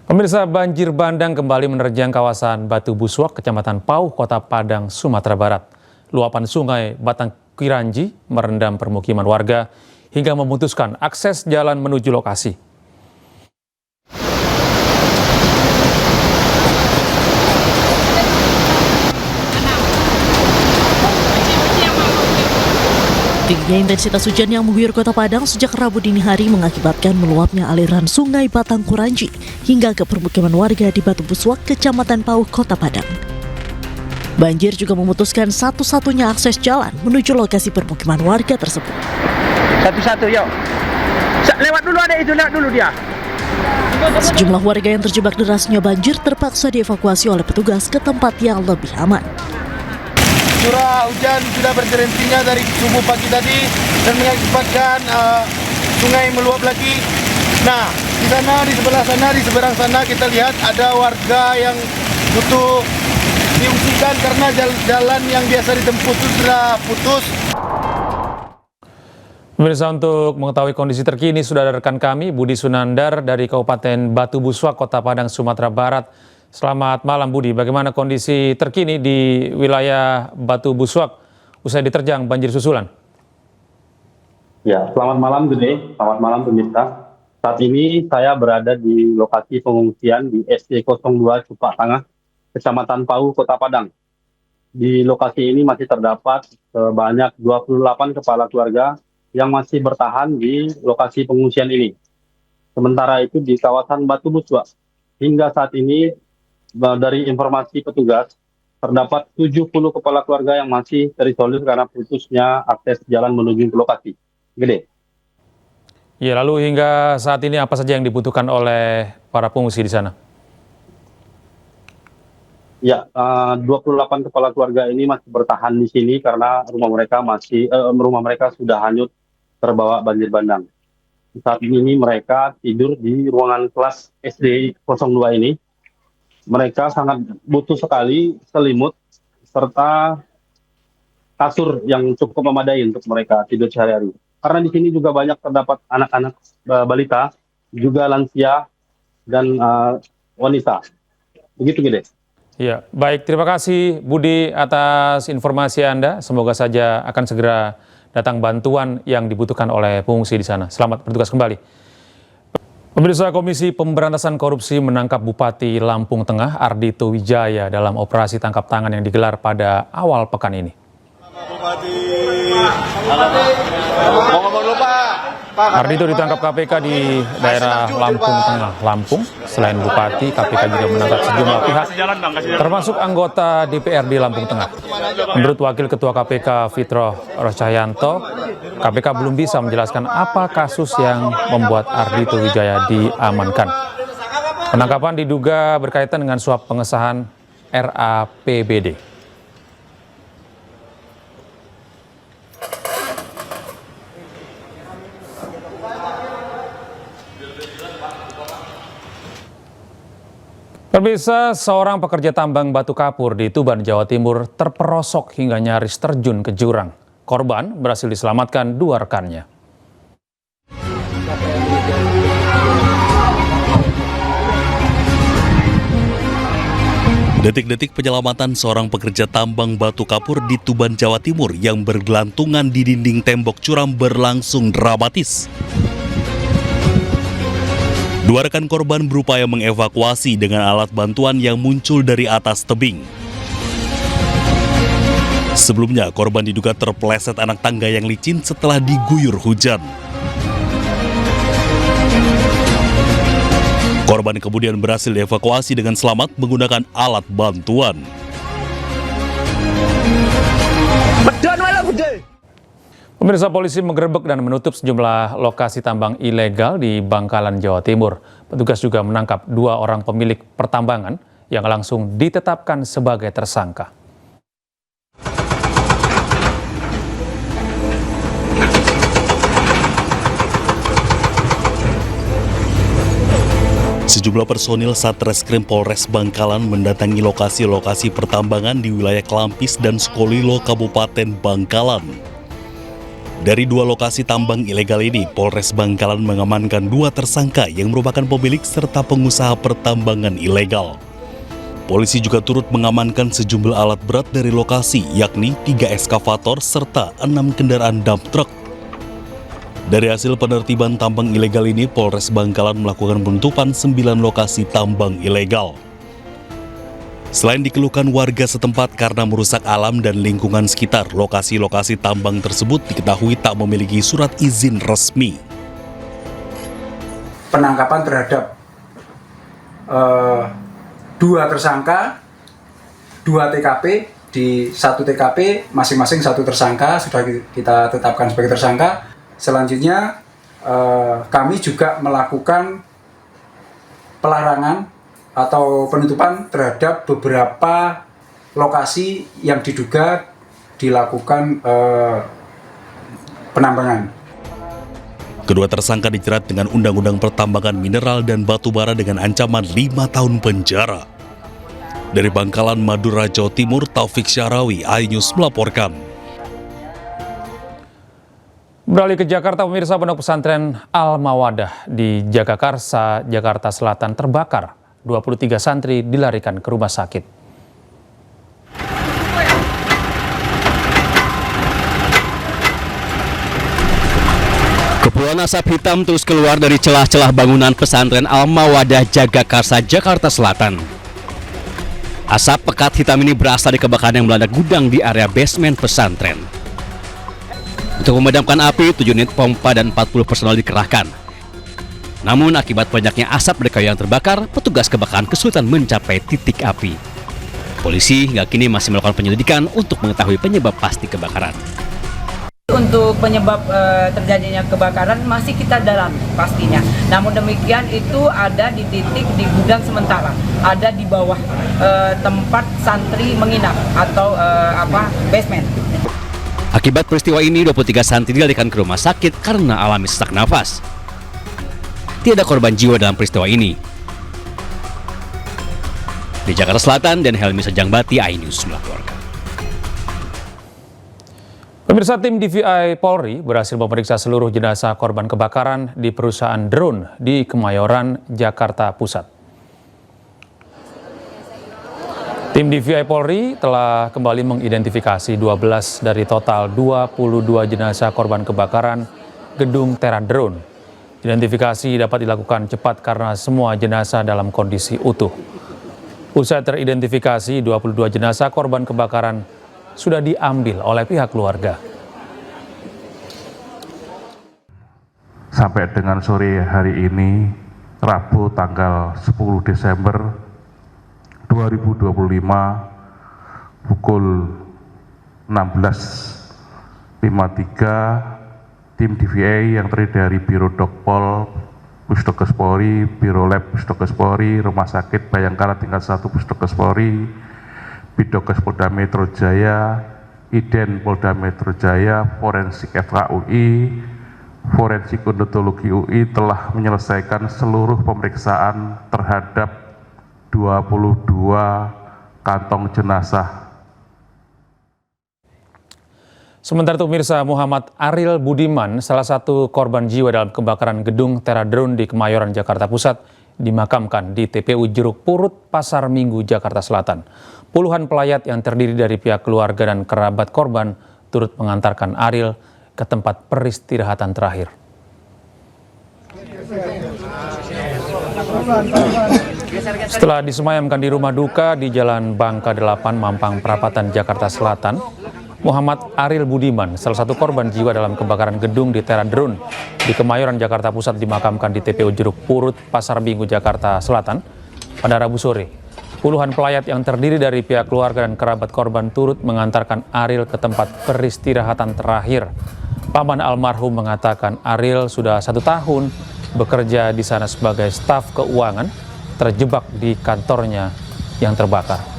Pemirsa, banjir bandang kembali menerjang kawasan Batu Buswak, Kecamatan Pauh, Kota Padang, Sumatera Barat. Luapan sungai Batang Kiranji merendam permukiman warga hingga memutuskan akses jalan menuju lokasi. Tingginya intensitas hujan yang mengguyur Kota Padang sejak Rabu dini hari mengakibatkan meluapnya aliran sungai Batang Kiranji hingga ke permukiman warga di Batu Buswak, Kecamatan Pauh, Kota Padang. Banjir juga memutuskan satu-satunya akses jalan menuju lokasi permukiman warga tersebut. Satu-satu, yuk. Lewat dulu, ada itu, lewat dulu dia. Sejumlah warga yang terjebak derasnya banjir terpaksa dievakuasi oleh petugas ke tempat yang lebih aman. Curah hujan sudah berhentinya dari subuh pagi tadi dan mengakibatkan sungai meluap lagi. Nah, di sana, di sebelah sana, di seberang sana kita lihat ada warga yang butuh diungsikan karena jalan yang biasa ditempuh itu sudah putus. Pemirsa, untuk mengetahui kondisi terkini sudah ada rekan kami Budi Sunandar dari Kabupaten Batu Buswak, Kota Padang, Sumatera Barat. Selamat malam Budi, bagaimana kondisi terkini di wilayah Batu Buswak usai diterjang banjir susulan? Ya, selamat malam Gede, selamat malam pemirsa. Saat ini saya berada di lokasi pengungsian di SD02 Cupak Tengah, Kecamatan Pauh, Kota Padang. Di lokasi ini masih terdapat sebanyak 28 kepala keluarga yang masih bertahan di lokasi pengungsian ini. Sementara itu di kawasan Batu Buswak, hingga saat ini dari informasi petugas, terdapat 70 kepala keluarga yang masih terisolir karena putusnya akses jalan menuju ke lokasi. Gede. Ya, lalu hingga saat ini apa saja yang dibutuhkan oleh para pengungsi di sana? Ya, 28 kepala keluarga ini masih bertahan di sini karena rumah mereka sudah hanyut terbawa banjir bandang. Saat ini mereka tidur di ruangan kelas SD 02 ini. Mereka sangat butuh sekali selimut serta kasur yang cukup memadai untuk mereka tidur sehari-hari. Karena di sini juga banyak terdapat anak-anak balita, juga lansia dan wanita. Begitu, Gede. Ya, baik. Terima kasih Budi atas informasi Anda. Semoga saja akan segera datang bantuan yang dibutuhkan oleh pengungsi di sana. Selamat bertugas kembali. Pemirsa, Komisi Pemberantasan Korupsi menangkap Bupati Lampung Tengah Ardhito Wijaya dalam operasi tangkap tangan yang digelar pada awal pekan ini. Ardhito ditangkap KPK di daerah Lampung Tengah, Lampung. Selain Bupati, KPK juga menangkap sejumlah pihak, termasuk anggota DPRD Lampung Tengah. Menurut Wakil Ketua KPK Fitroh Roscahyanto, KPK belum bisa menjelaskan apa kasus yang membuat Ardhito Wijaya diamankan. Penangkapan diduga berkaitan dengan suap pengesahan RAPBD. Pemirsa, seorang pekerja tambang batu kapur di Tuban, Jawa Timur terperosok hingga nyaris terjun ke jurang. Korban berhasil diselamatkan dua rekannya. Detik-detik penyelamatan seorang pekerja tambang batu kapur di Tuban, Jawa Timur yang bergelantungan di dinding tembok curam berlangsung dramatis. Dua rekan korban berupaya mengevakuasi dengan alat bantuan yang muncul dari atas tebing. Sebelumnya, korban diduga terpeleset anak tangga yang licin setelah diguyur hujan. Korban kemudian berhasil dievakuasi dengan selamat menggunakan alat bantuan. Pemirsa, polisi menggerebek dan menutup sejumlah lokasi tambang ilegal di Bangkalan, Jawa Timur. Petugas juga menangkap dua orang pemilik pertambangan yang langsung ditetapkan sebagai tersangka. Sejumlah personil Satreskrim Polres Bangkalan mendatangi lokasi-lokasi pertambangan di wilayah Klampis dan Sukolilo, Kabupaten Bangkalan. Dari 2 lokasi tambang ilegal ini, Polres Bangkalan mengamankan 2 tersangka yang merupakan pemilik serta pengusaha pertambangan ilegal. Polisi juga turut mengamankan sejumlah alat berat dari lokasi, yakni 3 eskavator serta 6 kendaraan dump truck. Dari hasil penertiban tambang ilegal ini, Polres Bangkalan melakukan penutupan 9 lokasi tambang ilegal. Selain dikeluhkan warga setempat karena merusak alam dan lingkungan sekitar, lokasi-lokasi tambang tersebut diketahui tak memiliki surat izin resmi. Penangkapan terhadap 2 tersangka, 2 TKP, di 1 TKP masing-masing 1 tersangka sudah kita tetapkan sebagai tersangka. Selanjutnya kami juga melakukan pelarangan atau penutupan terhadap beberapa lokasi yang diduga dilakukan penambangan. Kedua tersangka dijerat dengan Undang-Undang Pertambangan Mineral dan Batubara dengan ancaman 5 tahun penjara. Dari Bangkalan, Madura, Jawa Timur, Taufik Syarawi, iNews melaporkan. Beralih ke Jakarta, pemirsa, Pondok Pesantren Al-Mawadah di Jagakarsa, Jakarta Selatan terbakar. 23 santri dilarikan ke rumah sakit. Kepulan asap hitam terus keluar dari celah-celah bangunan pesantren Al-Mawadah Jagakarsa, Jakarta Selatan. Asap pekat hitam ini berasal dari kebakaran yang melanda gudang di area basement pesantren. Untuk memadamkan api, 7 unit pompa dan 40 personel dikerahkan. Namun akibat banyaknya asap dari kayu yang terbakar, petugas kebakaran kesulitan mencapai titik api. Polisi hingga kini masih melakukan penyelidikan untuk mengetahui penyebab pasti kebakaran. Untuk penyebab terjadinya kebakaran masih kita dalami pastinya. Namun demikian itu ada di titik di gudang sementara, ada di bawah tempat santri menginap atau basement. Akibat peristiwa ini, 23 santri dilarikan ke rumah sakit karena alami sesak nafas. Tidak ada korban jiwa dalam peristiwa ini. Di Jakarta Selatan, dan Helmi Sejangbati, iNews melaporkan. Pemirsa, tim DVI Polri berhasil memeriksa seluruh jenazah korban kebakaran di perusahaan drone di Kemayoran, Jakarta Pusat. Tim DVI Polri telah kembali mengidentifikasi 12 dari total 22 jenazah korban kebakaran gedung Tera Drone. Identifikasi dapat dilakukan cepat karena semua jenazah dalam kondisi utuh. Usai teridentifikasi, 22 jenazah korban kebakaran sudah diambil oleh pihak keluarga. Sampai dengan sore hari ini, Rabu tanggal 10 Desember 2025, pukul 16.53, tim DVI yang terdiri dari Biro Dokpol, Pusdokes Polri, Biro Lab Pusdokes Polri, Rumah Sakit Bayangkara tingkat 1 Pusdokes Polri, Bidokes Polda Metro Jaya, Iden Polda Metro Jaya, Forensik FKUI, Forensik Odontologi UI telah menyelesaikan seluruh pemeriksaan terhadap 22 kantong jenazah. Sementara itu, pemirsa, Muhammad Aril Budiman, salah satu korban jiwa dalam kebakaran gedung Tera Drone di Kemayoran, Jakarta Pusat, dimakamkan di TPU Jeruk Purut, Pasar Minggu, Jakarta Selatan. Puluhan pelayat yang terdiri dari pihak keluarga dan kerabat korban turut mengantarkan Aril ke tempat peristirahatan terakhir. Setelah disemayamkan di rumah duka di Jalan Bangka 8, Mampang Perapatan, Jakarta Selatan, Muhammad Aril Budiman, salah satu korban jiwa dalam kebakaran gedung di Tera Drone di Kemayoran, Jakarta Pusat, dimakamkan di TPU Jeruk Purut, Pasar Minggu, Jakarta Selatan pada Rabu sore. Puluhan pelayat yang terdiri dari pihak keluarga dan kerabat korban turut mengantarkan Aril ke tempat peristirahatan terakhir. Paman almarhum mengatakan Aril sudah 1 tahun bekerja di sana sebagai staf keuangan, terjebak di kantornya yang terbakar.